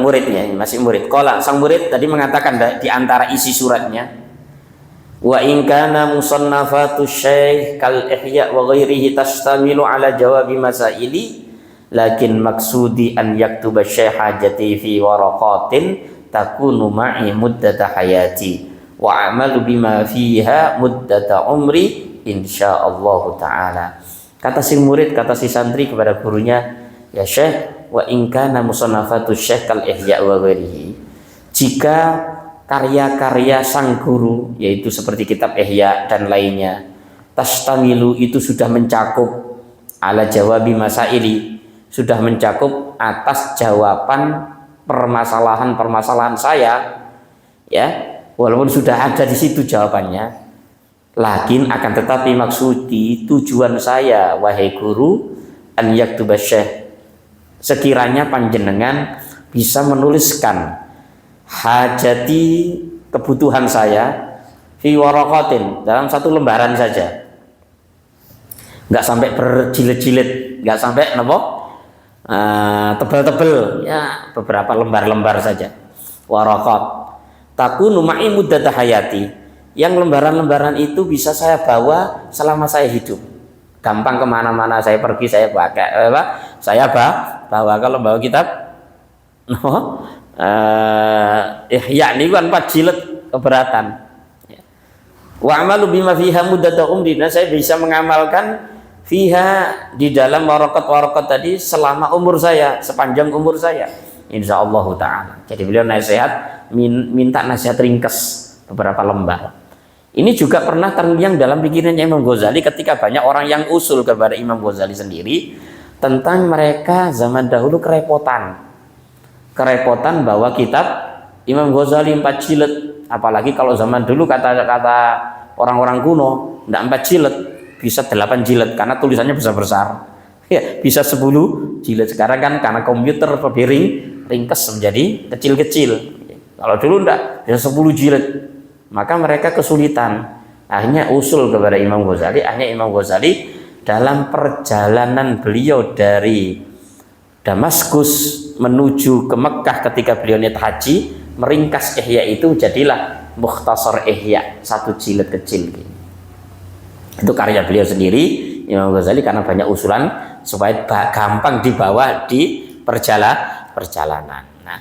Speaker 1: muridnya masih murid. Qala, sang murid tadi mengatakan di antara isi suratnya, wa in kana musannafatu syekh kal ihya wa ghairihi tastamilu ala jawabi masaili, lakin maksudi an yaktuba syekh hajati fi waraqatin takunu ma'i muddata hayati wa amalu bima fiha muddata umri insyaallah taala. Kata si murid, kata si santri kepada gurunya, ya Syekh, wa in kana musannafatu syekh kal ihya wa ghairihi, jika karya-karya sang guru yaitu seperti kitab Ihya dan lainnya, tastamilu itu sudah mencakup ala jawabi masaili, sudah mencakup atas jawaban permasalahan-permasalahan saya, ya, walaupun sudah ada di situ jawabannya, lakin akan tetapi maksudi tujuan saya wahai guru an yaktuba syekh, sekiranya panjenengan bisa menuliskan hajati, kebutuhan saya, fi waraqatin, dalam satu lembaran saja, nggak sampai berjilid-jilid, nggak sampai tebal-tebal, ya beberapa lembar-lembar saja. Waraqat takunu ma'i muddata hayati, yang lembaran-lembaran itu bisa saya bawa selama saya hidup, gampang kemana-mana saya pergi saya pakai saya bawa. Kalau bawa kitab Ihya ini kan 4 jilid keberatan. Wa amalu bima fiha muddata umri, saya bisa mengamalkan fiha di dalam waraqat tadi selama umur saya, sepanjang umur saya insyaallah taala. Jadi beliau nasihat, minta nasihat ringkas beberapa lembar. Ini juga pernah terngiang dalam pikirannya Imam Ghazali ketika banyak orang yang usul kepada Imam Ghazali sendiri tentang mereka zaman dahulu kerepotan bahwa kitab Imam Ghazali 4 jilid, apalagi kalau zaman dulu kata-kata orang-orang kuno tidak 4 jilid, bisa 8 jilid karena tulisannya besar-besar, ya, bisa 10 jilid. Sekarang kan karena komputer lebih ringkas menjadi kecil-kecil. Kalau dulu enggak, bisa 10 jilid. Maka mereka kesulitan, akhirnya usul kepada Imam Ghazali. Akhirnya Imam Ghazali dalam perjalanan beliau dari Damaskus menuju ke Mekah ketika beliau niat haji, meringkas Ihya itu jadilah Mukhtasar Ihya, 1 jilid kecil. Itu karya beliau sendiri Imam Ghazali karena banyak usulan supaya gampang dibawa di perjalanan. Nah,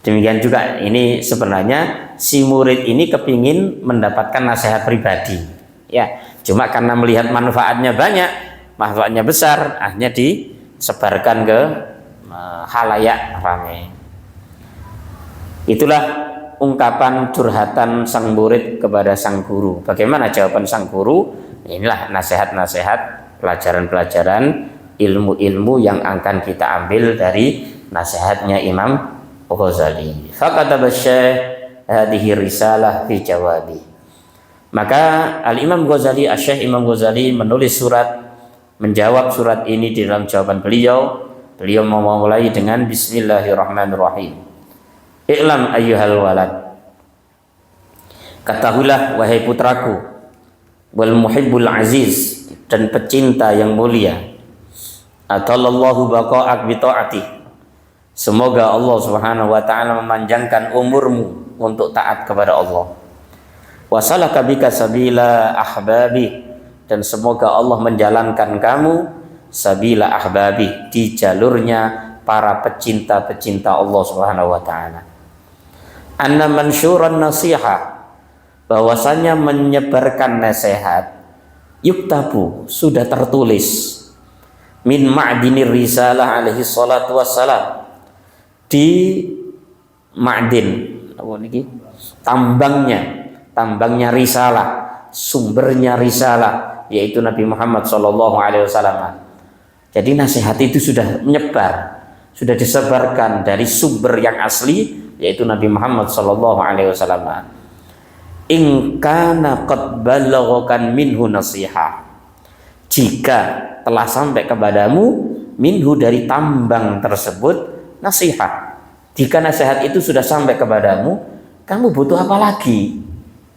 Speaker 1: demikian juga ini sebenarnya si murid ini kepingin mendapatkan nasihat pribadi, ya, cuma karena melihat manfaatnya banyak, manfaatnya besar, akhirnya disebarkan ke halayak ramai. Itulah ungkapan curhatan sang murid kepada sang guru. Bagaimana jawaban sang guru? Inilah nasihat-nasihat, pelajaran-pelajaran, ilmu-ilmu yang akan kita ambil dari nasihatnya Imam Ghazali. Fakataba Syekh hadhihi risalah fi jawabi. Maka Al-Imam Ghazali, Asy-Syaikh Imam Ghazali menulis surat, menjawab surat ini di dalam jawaban beliau. Beliau memulai dengan Bismillahirrahmanirrahim. I'lam ayyuhal walad, ketahuilah wahai putraku, wal muhibbul aziz, dan pecinta yang mulia, atallallahu baqa'ak bi ta'ati, semoga Allah Subhanahu wa taala memanjangkan umurmu untuk taat kepada Allah. Wasalaka bika sabila ahbabi, dan semoga Allah menjalankan kamu sabila ahbabi, di jalurnya para pecinta-pecinta Allah Subhanahu wa taala. Anna mansyuran nasiha, bahwasanya menyebarkan nasihat, yuktabu, sudah tertulis, min ma'dinir risalah alaihi salatu wassalam, di ma'din, tambangnya risalah sumbernya risalah, yaitu Nabi Muhammad SAW. Jadi nasihat itu sudah menyebar, sudah disebarkan dari sumber yang asli, yaitu Nabi Muhammad SAW. In kana qad balaghakan minhu nasihah, jika telah sampai kepadamu minhu dari tambang tersebut nasihat. Jika nasihat itu sudah sampai kepadamu, kamu butuh apa lagi?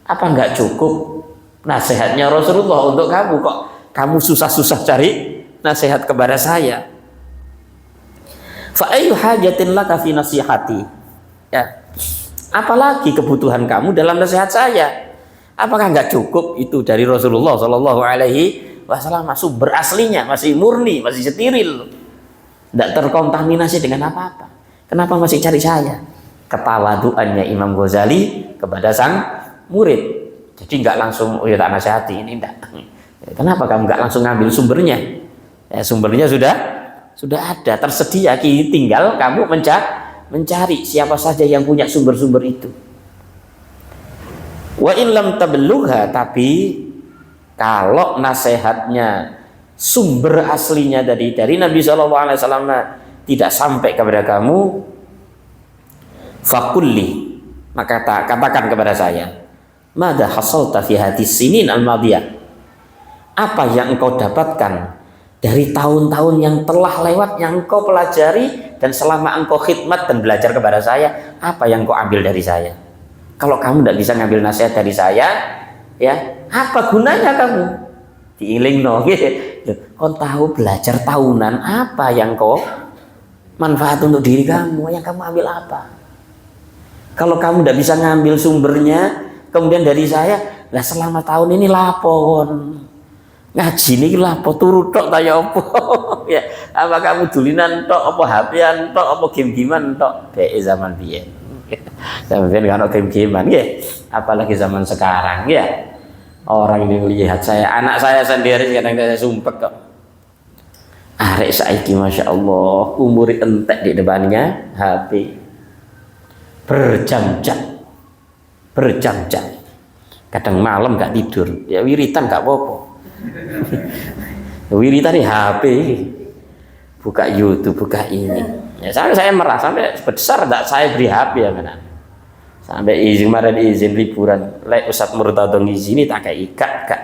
Speaker 1: Apa enggak cukup nasihatnya Rasulullah untuk kamu? Kok kamu susah-susah cari nasihat kepada saya? Fa ayyu hajatin laka fi nasihati? Ya. Apalagi kebutuhan kamu dalam nasihat saya? Apakah enggak cukup itu dari Rasulullah Shallallahu Alaihi Wasallam? Sumber aslinya masih murni, masih steril, tidak terkontaminasi dengan apa-apa. Kenapa masih cari saya? Ketawaduannya Imam Ghazali kepada sang murid. Jadi enggak langsung, oh ya tak nasihati ini enggak. Kenapa kamu enggak langsung ngambil sumbernya? Ya, sumbernya sudah ada, tersedia. Tinggal kamu mencari siapa saja yang punya sumber-sumber itu. Wa in lam tablugha, tapi kalau nasihatnya sumber aslinya dari Nabi SAW tidak sampai kepada kamu, fakulli, maka katakan kepada saya, madza hasalta fi hadis sinin al-madiyah, apa yang engkau dapatkan dari tahun-tahun yang telah lewat, yang engkau pelajari, dan selama engkau khidmat dan belajar kepada saya, apa yang engkau ambil dari saya? Kalau kamu tidak bisa ngambil nasihat dari saya, ya apa gunanya kamu? Diilingno, kau tahu belajar tahunan, apa yang kau manfaat untuk diri kamu? Yang kamu ambil apa? Kalau kamu tidak bisa ngambil sumbernya, kemudian dari saya, lah selama tahun ini lapon ngaji ini lapo turu tok ta ya apa? Ya, apa kamu dulinan tok, apa HP-an tok, apa game-gamean tok? Zaman biyen. Zaman biyen kan game-gamean nggih. Apalagi zaman sekarang ya. Orang ini lihat saya, anak saya sendiri kadang saya sumpek kok. Arek saiki Masya Allah, umur entek di depannya HP. Berjam-jam. Kadang malam gak tidur, ya wiritan gak apa-apa. Wiritan di HP, buka YouTube, buka ini. Ya, saya merasa sampai besar tak saya beri HP ya kan. Sampai kemarin izin liburan, lek Ustaz Murtado ngizini tak kayak ikat kak.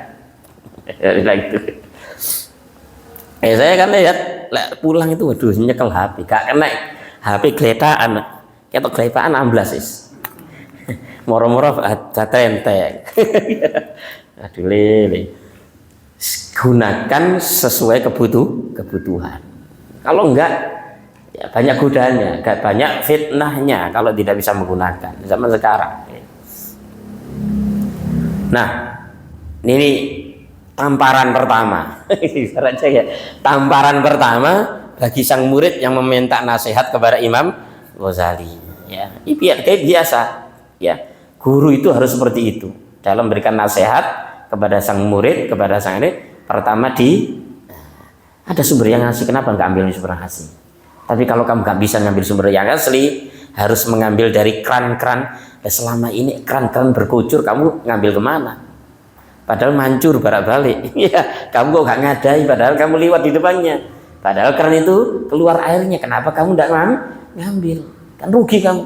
Speaker 1: Itu. Saya kan lihat pulang itu waduh nyekel HP, gak kena HP geletaan, ketok geletaan 16 is. Moro-moro tentek. Aduh lele. Gunakan sesuai kebutuhan. Kalau enggak, ya banyak godaannya, banyak fitnahnya kalau tidak bisa menggunakan zaman sekarang. Nah, ini tamparan pertama. Tamparan pertama bagi sang murid yang meminta nasihat kepada Imam Ghazali. Ya, ini kayak biasa. Ya, guru itu harus seperti itu dalam memberikan nasihat kepada sang murid, kepada sang ini. Pertama ada sumber yang asli, kenapa nggak ambil sumber yang asli? Tapi kalau kamu nggak bisa ngambil sumber yang asli, harus mengambil dari kran-kran. Selama ini kran-kran berkucur, kamu ngambil kemana? Padahal mancur barak-balik. Ya, kamu kok nggak ngadai, padahal kamu lewat di depannya. Padahal kran itu keluar airnya, kenapa kamu nggak ngambil? Kan rugi kamu.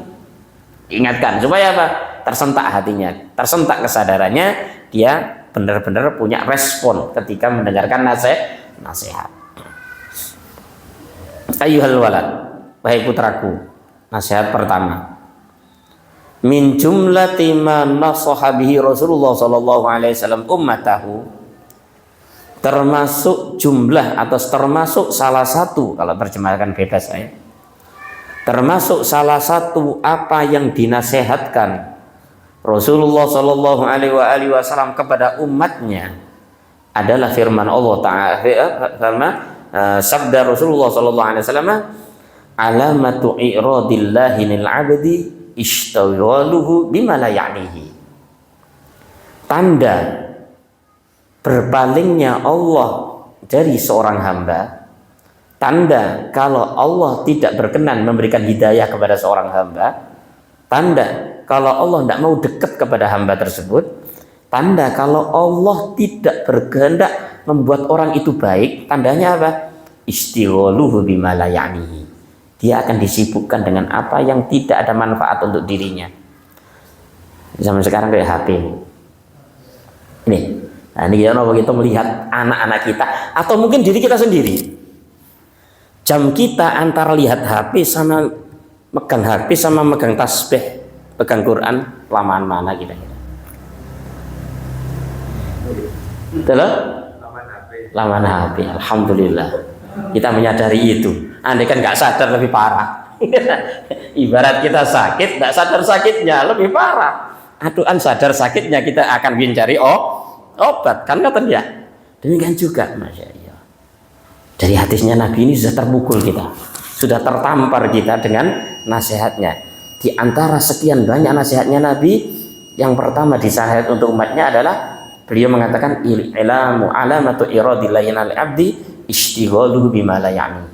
Speaker 1: Ingatkan supaya apa? Tersentak hatinya, tersentak kesadarannya, dia benar-benar punya respon ketika mendengarkan nasihat. Ayyuhal walad, wahai putraku, nasihat pertama. Min jumlati ma nasaha bihi Rasulullah sallallahu alaihi wasallam ummatahu, termasuk jumlah atau termasuk salah satu, kalau terjemahkan bebas saya, termasuk salah satu apa yang dinasihatkan Rasulullah Shallallahu Alaihi Wasallam kepada umatnya adalah firman Allah Taala, sabda Rasulullah Shallallahu Alaihi Wasallam, alamatu i'radillahi lil abdi ishtaghaluhu bima la ya'nihi, tanda berpalingnya Allah dari seorang hamba, tanda kalau Allah tidak berkenan memberikan hidayah kepada seorang hamba, tanda kalau Allah tidak mau dekat kepada hamba tersebut, Tanda kalau Allah tidak berkehendak membuat orang itu baik, tandanya apa? Istighaluhu bima la ya'nihi. Dia akan disibukkan dengan apa yang tidak ada manfaat untuk dirinya. Zaman sekarang kayak HP ini. Nah, ini kita melihat anak-anak kita atau mungkin diri kita sendiri. Jam kita antara lihat HP sama megang HP sama megang tasbih, pegang Quran, lamaan mana kita? Betul? Lamaan HP. Alhamdulillah. Kita menyadari itu. Andai kan nggak sadar lebih parah. Ibarat kita sakit, nggak sadar sakitnya lebih parah. Aduan sadar sakitnya kita akan mencari obat, kan kata dia. Demikian juga, Masya Allah. Dari hadisnya Nabi ini sudah terpukul kita, sudah tertampar kita dengan nasihatnya. Di antara sekian banyak nasihatnya Nabi, yang pertama disahihkan untuk umatnya adalah beliau mengatakan ilmu alamatu iradillahi al abdi istighaluhu bima la ya'ni.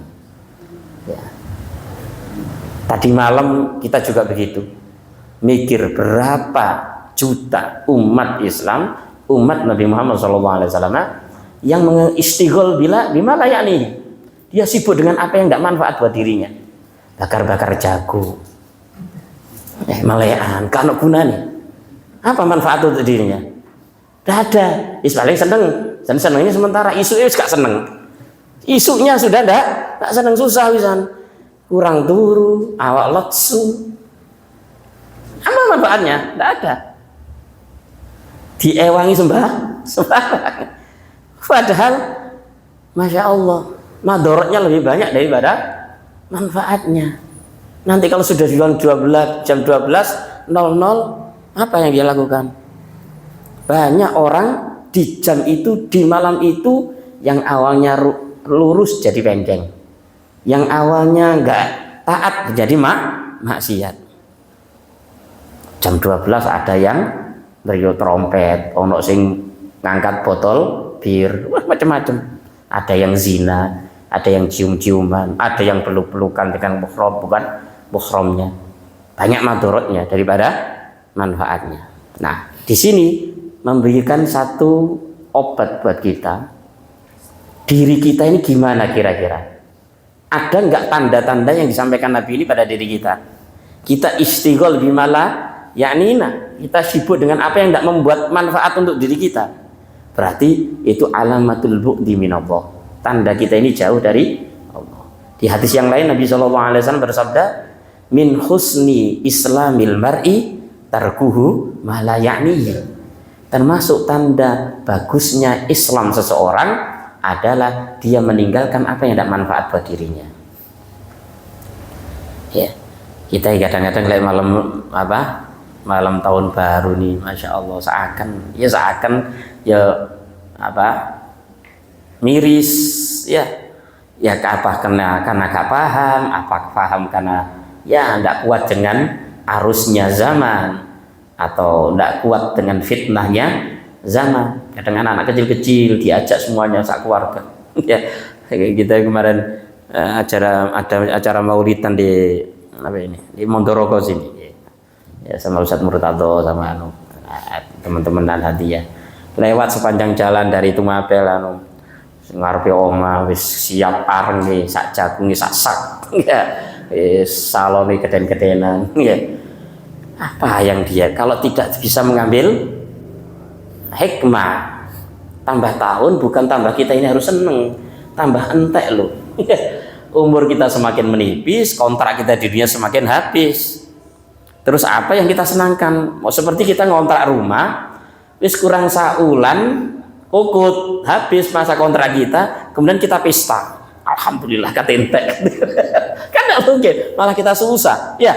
Speaker 1: Ya. Tadi malam kita juga begitu. Mikir berapa juta umat Islam, umat Nabi Muhammad SAW yang mengistighol bima la ya'ni. Dia sibuk dengan apa yang tidak manfaat buat dirinya. Bakar-bakar jago. Malean, karena gunanya. Apa manfaat untuk dirinya? Tidak ada. Paling senengnya sementara, isunya gak seneng. Isunya sudah tidak seneng, susah wisan. Kurang turu, awak letsu. Apa manfaatnya? Tidak ada. Diewangi sembarang. Padahal Masya Allah, madorotnya lebih banyak daripada manfaatnya. Nanti kalau sudah jam 12.00 apa yang dia lakukan? Banyak orang di jam itu, di malam itu, yang awalnya lurus jadi pendeng, yang awalnya enggak taat jadi maksiat. Jam 12 ada yang beriuk trompet, ono sing ngangkat botol bir, macam-macam. Ada yang zina, ada yang cium-ciuman, ada yang peluk-pelukan dengan muhramnya. Banyak madorotnya daripada manfaatnya. Nah, di sini memberikan satu obat buat kita. Diri kita ini gimana kira-kira? Ada nggak tanda-tanda yang disampaikan Nabi ini pada diri kita? Kita istighol bimala yaknina, kita sibuk dengan apa yang tidak membuat manfaat untuk diri kita. Berarti itu alamatul bu'di minallah. Tanda kita ini jauh dari Allah. Di hadis yang lain Nabi SAW bersabda, min husni islamil mar'i tarkuhu ma la ya'nihi. Termasuk tanda bagusnya Islam seseorang adalah dia meninggalkan apa yang tidak manfaat buat dirinya. Ya, kita kadang-kadang kayak malam tahun baru nih, Masya Allah, seakan miris, ya apa karena gak paham, apa paham karena ya tidak kuat dengan arusnya zaman, atau tidak kuat dengan fitnahnya zaman. Kadang anak kecil-kecil diajak semuanya sak keluarga. Ya, kita kemarin ada acara maulidan di Mondorogo sini. Ya, sama Ustadz Murtado sama teman-teman dan hadiah. Lewat sepanjang jalan dari Tumapel ngarepe oma wis siap areng nih sak jagung sak ya. Salone keden-kedenan ya. Apa yang dia kalau tidak bisa mengambil hikmah, tambah tahun bukan tambah kita ini harus seneng, tambah entek loh. Umur kita semakin menipis, kontrak kita di dunia semakin habis. Terus apa yang kita senangkan? Mau seperti kita ngontrak rumah, wis kurang saulan, kukut, habis masa kontrak kita, kemudian kita pesta. Alhamdulillah kata entek. Kan tidak mungkin, malah kita susah. Ya,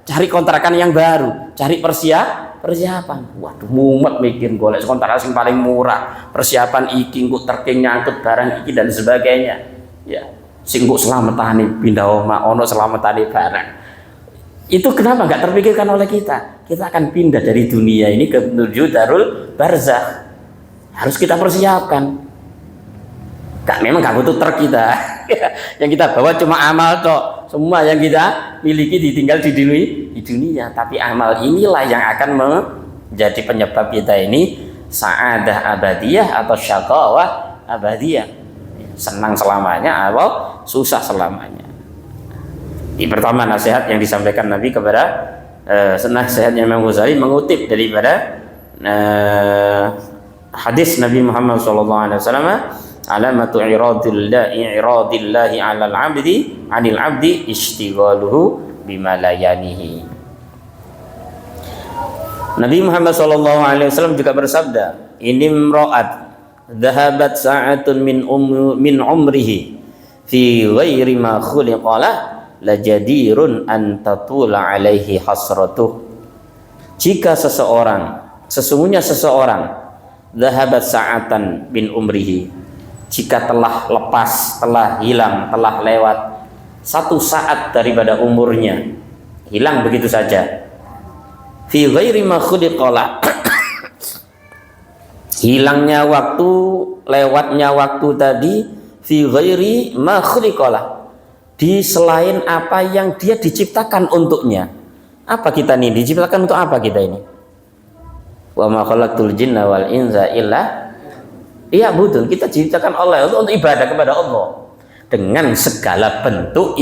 Speaker 1: cari kontrakan yang baru, cari persiapan. Waduh, mumet mikir golek kontrakan yang paling murah, persiapan iki nggo terking nyangkut barang iki dan sebagainya. Ya, sing nggo selametane pindah omah, ono selametane barang. Itu kenapa nggak terpikirkan oleh kita? Kita akan pindah dari dunia ini ke menuju darul barzakh. Harus kita persiapkan. Memang nggak butuh truk kita. Yang kita bawa cuma amal toh. Semua yang kita miliki ditinggal di dunia. Tapi amal inilah yang akan menjadi penyebab kita ini sa'adah abadiyah atau syaqawah abadiyah. Senang selamanya atau susah selamanya. Di pertama nasihat yang disampaikan Nabi kepada nasihatnya Imam Ghazali mengutip daripada hadis Nabi Muhammad SAW, alamatu i'radillahi 'alal 'abdi 'anil 'abdi ishtighaluhu bima la yanihi. Nabi Muhammad SAW juga bersabda, inimra'at dhahabat sa'atun min umrihi fi ghairi ma khuliqalah lajadirun an tatula alaihi hasratuh. Jika sesungguhnya seseorang dhahabat sa'atan min umrihi, jika telah lepas, telah hilang, telah lewat satu saat daripada umurnya, hilang begitu saja, fi ghairi ma khuliqalah, hilangnya waktu, lewatnya waktu tadi, fi ghairi ma khuliqalah, di selain apa yang dia diciptakan untuknya. Apa kita nih diciptakan untuk apa kita ini? Wa ma khalaqtul jinna wal insa illa liya'budun. Kita diciptakan oleh Allah untuk ibadah kepada Allah dengan segala bentuk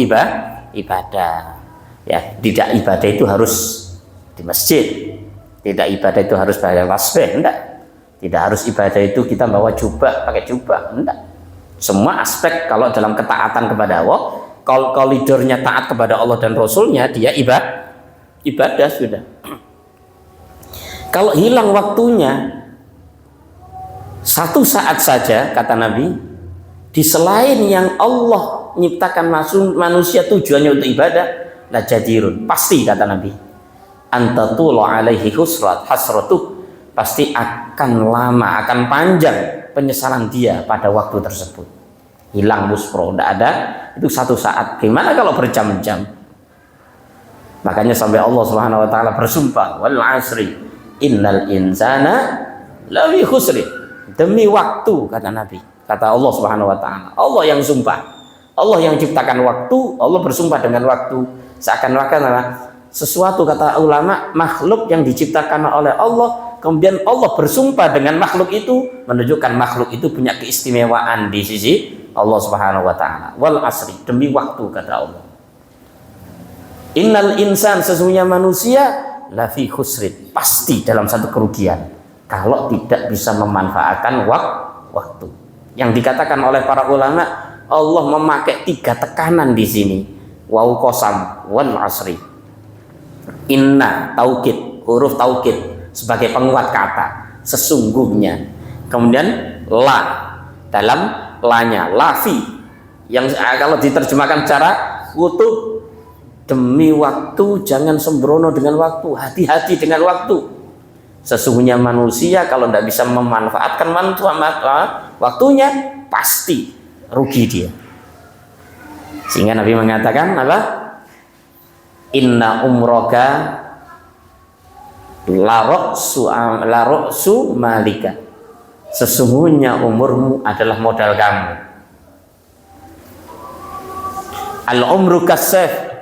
Speaker 1: ibadah. Ya, tidak ibadah itu harus di masjid. Tidak ibadah itu harus pakai tasbih, enggak. Tidak harus ibadah itu kita bawa jubah, pakai jubah, enggak. Semua aspek kalau dalam ketaatan kepada Allah, kalau koridornya taat kepada Allah dan Rasulnya, dia ibadah sudah. Kalau hilang waktunya satu saat saja, kata Nabi, di selain yang Allah menciptakan manusia tujuannya untuk ibadah, la jadirun, pasti kata Nabi, antatulu alaihi hasratuh, pasti akan lama, akan panjang penyesalan dia pada waktu tersebut. Hilang muspro, tidak ada, itu satu saat. Gimana kalau berjam-jam? Makanya sampai Allah Subhanahu wa taala bersumpah, wal asri innal insana lafi khusri. Demi waktu, kata Nabi, kata Allah Subhanahu wa taala. Allah yang sumpah. Allah yang ciptakan waktu, Allah bersumpah dengan waktu. Seakan-akan sesuatu, kata ulama, makhluk yang diciptakan oleh Allah, kemudian Allah bersumpah dengan makhluk itu, menunjukkan makhluk itu punya keistimewaan di sisi Allah Subhanahu wa taala. Wal asri, demi waktu, kata Allah. Innal insan, sesungguhnya manusia, lafi khusrin, pasti dalam satu kerugian kalau tidak bisa memanfaatkan waktu. Yang dikatakan oleh para ulama, Allah memakai 3 tekanan di sini. Waw qasam wal asri. Inna taukid, huruf taukid sebagai penguat kata, sesungguhnya. Kemudian la, dalam lanya, lafi, yang kalau diterjemahkan secara utuh, demi waktu, jangan sembrono dengan waktu, hati-hati dengan waktu. Sesungguhnya manusia kalau tidak bisa memanfaatkan waktunya, pasti rugi dia. Sehingga Nabi mengatakan apa? Inna umroka la ra'su malika. Sesungguhnya umurmu adalah modal kamu. Al umru kasaf.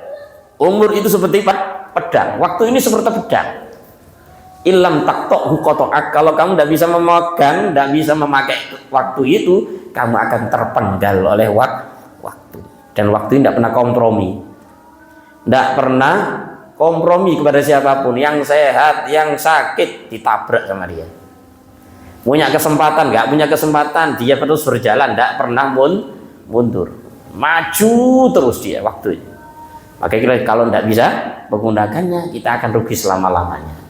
Speaker 1: Umur itu seperti pedang. Waktu ini seperti pedang. Ilam taktok hukotoak. Kalau kamu tidak bisa memegang, tidak bisa memakai waktu itu, kamu akan terpenggal oleh waktu. Dan waktu ini tidak pernah kompromi. Tidak pernah kompromi kepada siapapun. Yang sehat, yang sakit, ditabrak sama dia. Punya kesempatan, nggak punya kesempatan, dia terus berjalan, tidak pernah mundur. Maju terus dia waktunya. Maka kalau tidak bisa menggunakannya, kita akan rugi selama-lamanya.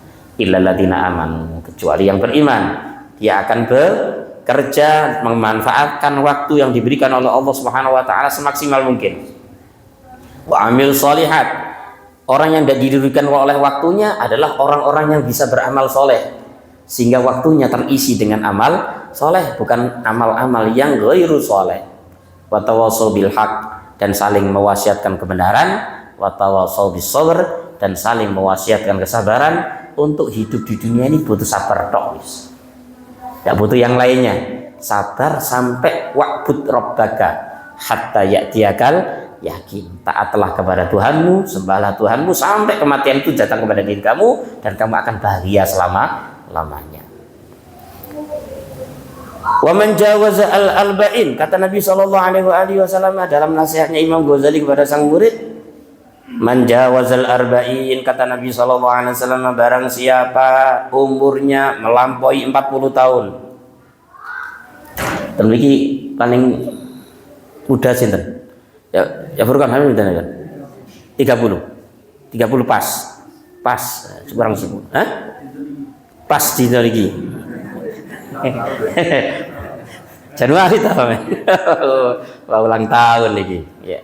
Speaker 1: Illalladzina amanu, kecuali yang beriman, dia akan bekerja memanfaatkan waktu yang diberikan oleh Allah Subhanahu wa taala semaksimal mungkin. Wa amil sholihat, orang yang tidak diberikan oleh waktunya adalah orang-orang yang bisa beramal soleh, sehingga waktunya terisi dengan amal soleh, bukan amal-amal yang ghairu soleh. Wa tawassaw bil haq, dan saling mewasiatkan kebenaran, wa tawassaw bis sabr, dan saling mewasiatkan kesabaran. Untuk hidup di dunia ini butuh sabar tok, tidak butuh yang lainnya. Sabar sampai wa'bud rabbaka hatta ya'tiyakal yakin. Taatlah kepada Tuhanmu, sembahlah Tuhanmu sampai kematian itu datang kepada diri kamu, dan kamu akan bahagia selama-lamanya. Wa man jawaza al-arba'in, kata Nabi sallallahu alaihi wasallam dalam nasihatnya Imam Ghazali kepada sang murid, man jawazal arba'in, kata Nabi sallallahu alaihi wasallam, barang siapa umurnya melampaui 40 tahun. Terlebih paling muda sinten? Ya Furqan hamil kan? 30 pas kurang 10. Hah? Pas di lagi. Januari tahun. Wah, ulang tahun lagi. Ya.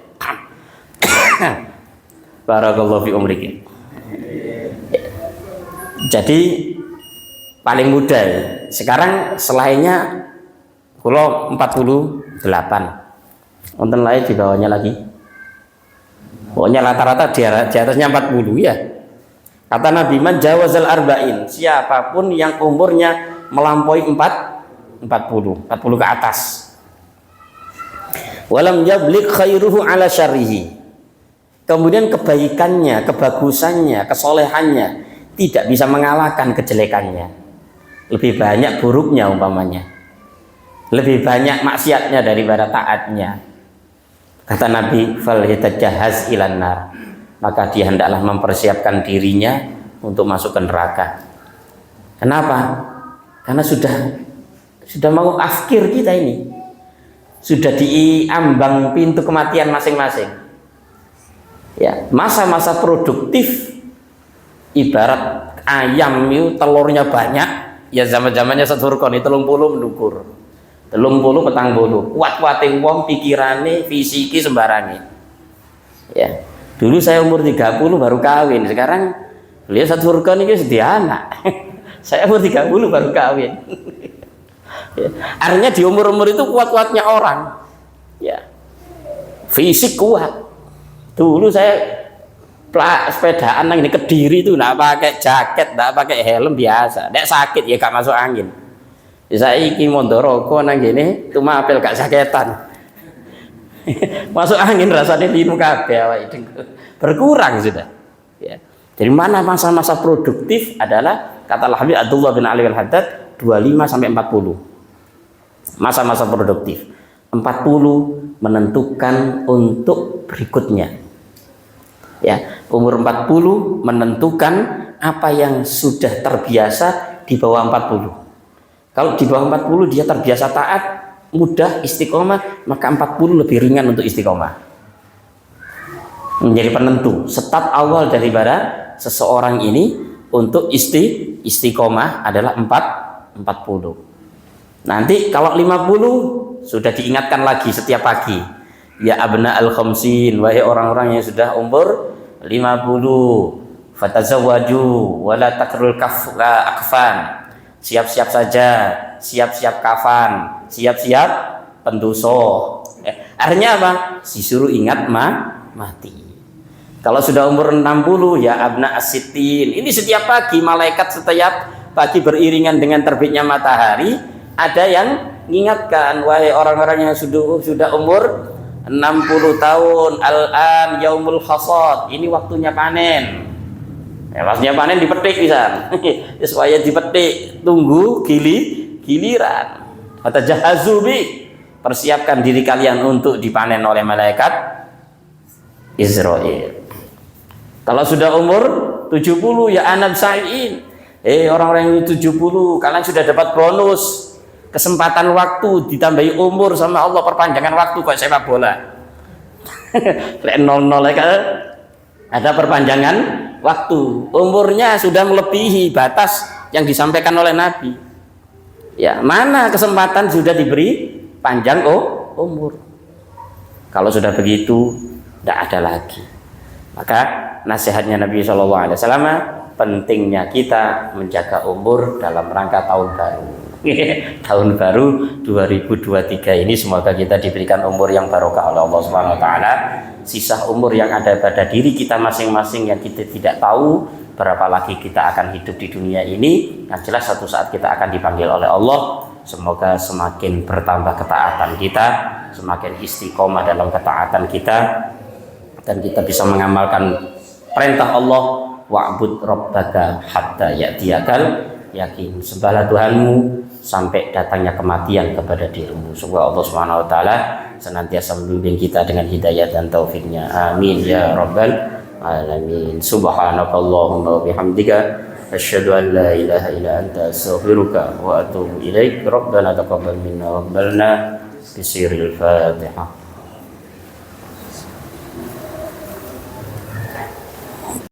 Speaker 1: Barakallahu fi umriki. Jadi paling muda ya. Sekarang selainnya kula 48. Wonten lain di bawahnya lagi. Pokoknya rata-rata di atasnya 40 ya. Kata Nabi, man jawazal arba'in, siapapun yang umurnya melampaui 40 ke atas. Walam yabligh khairuhu ala syarrihi. Kemudian kebaikannya, kebagusannya, kesolehannya tidak bisa mengalahkan kejelekannya. Lebih banyak buruknya umpamanya. Lebih banyak maksiatnya daripada taatnya. Kata Nabi, fal yatajahhaz ilan nar. Maka dia hendaklah mempersiapkan dirinya untuk masuk ke neraka. Kenapa? Karena sudah mau akhir kita ini. Sudah diambang pintu kematian masing-masing. Ya, masa-masa produktif ibarat ayam itu telurnya banyak, ya zaman-zamannya Sadurkon itu 30 mendukur. 30 petang bolu. Kuat-kuate wong pikirane, fisiki sembarange. Ya. Dulu saya umur 30 baru kawin. Sekarang beliau Sadurkon iki sedia anak. Saya umur 30 baru kawin. Ya. Artinya di umur-umur itu kuat-kuatnya orang. Ya. Fisik kuat. Dulu saya sepedaan nang ini Kediri itu nggak pakai jaket, nggak pakai helm biasa. Nek sakit ya gak masuk angin. Saya iki mondoroko nang gini, cuma apel gak saketan. Masuk angin rasanya linu kabeh awake berkurang sudah. Ya. Jadi mana masa-masa produktif adalah kata Habib Abdullah bin Ali Al-Haddad 25 sampai 40. Masa-masa produktif. 40 menentukan untuk berikutnya. Ya, umur 40 menentukan apa yang sudah terbiasa di bawah 40. Kalau di bawah 40 dia terbiasa taat, mudah istiqomah, maka 40 lebih ringan untuk istiqomah. Menjadi penentu start awal daripada seseorang ini untuk istiqomah adalah 40. Nanti kalau 50 sudah diingatkan lagi setiap pagi. Ya abna al-khamsin, wahai orang-orang yang sudah umur 50, fatazawwaju wala takrul akfan. Siap-siap saja, siap-siap kafan, siap-siap pendoso. Artinya apa? Disuruh ingat mati. Kalau sudah umur 60 ya abna as-sittin. Ini setiap pagi malaikat setiap pagi beriringan dengan terbitnya matahari ada yang mengingatkan, wahai orang-orang yang sudah umur 60 tahun, al-an yaumul hasad, ini waktunya panen. Ya, waktunya panen dipetik bisa. Supaya dipetik, tunggu giliran. Kata jahazubi, persiapkan diri kalian untuk dipanen oleh malaikat Israel. Kalau sudah umur 70 ya anab sa'in. Orang-orang yang 70, kalian sudah dapat bonus. Kesempatan waktu ditambahi umur sama Allah, perpanjangan waktu kok sepak bola. Lek 00 ada perpanjangan waktu. Umurnya sudah melebihi batas yang disampaikan oleh Nabi. Ya, mana kesempatan sudah diberi panjang umur. Kalau sudah begitu tidak ada lagi. Maka nasihatnya Nabi SAW, pentingnya kita menjaga umur dalam rangka tahun baru. Tahun baru 2023 ini semoga kita diberikan umur yang barokah oleh Allah Subhanahu wa taala. Sisa umur yang ada pada diri kita masing-masing yang kita tidak tahu berapa lagi kita akan hidup di dunia ini. Yang jelas satu saat kita akan dipanggil oleh Allah. Semoga semakin bertambah ketaatan kita, semakin istiqomah dalam ketaatan kita, dan kita bisa mengamalkan perintah Allah, wa'bud rabbaka hatta ya'tiyakal yakin. Sembahlah Tuhanmu sampai datangnya kematian kepada dirimu. Semoga Allah Subhanahu wa taala senantiasa membimbing kita dengan hidayah dan taufiknya. Amin ya rabbal alamin. Subhanakallahumma wa bihamdika asyhadu an la ilaha illa anta astaghfiruka wa atubu ilaik. Rabbana taqabbal minna wa qbalna bisiril Fatihah.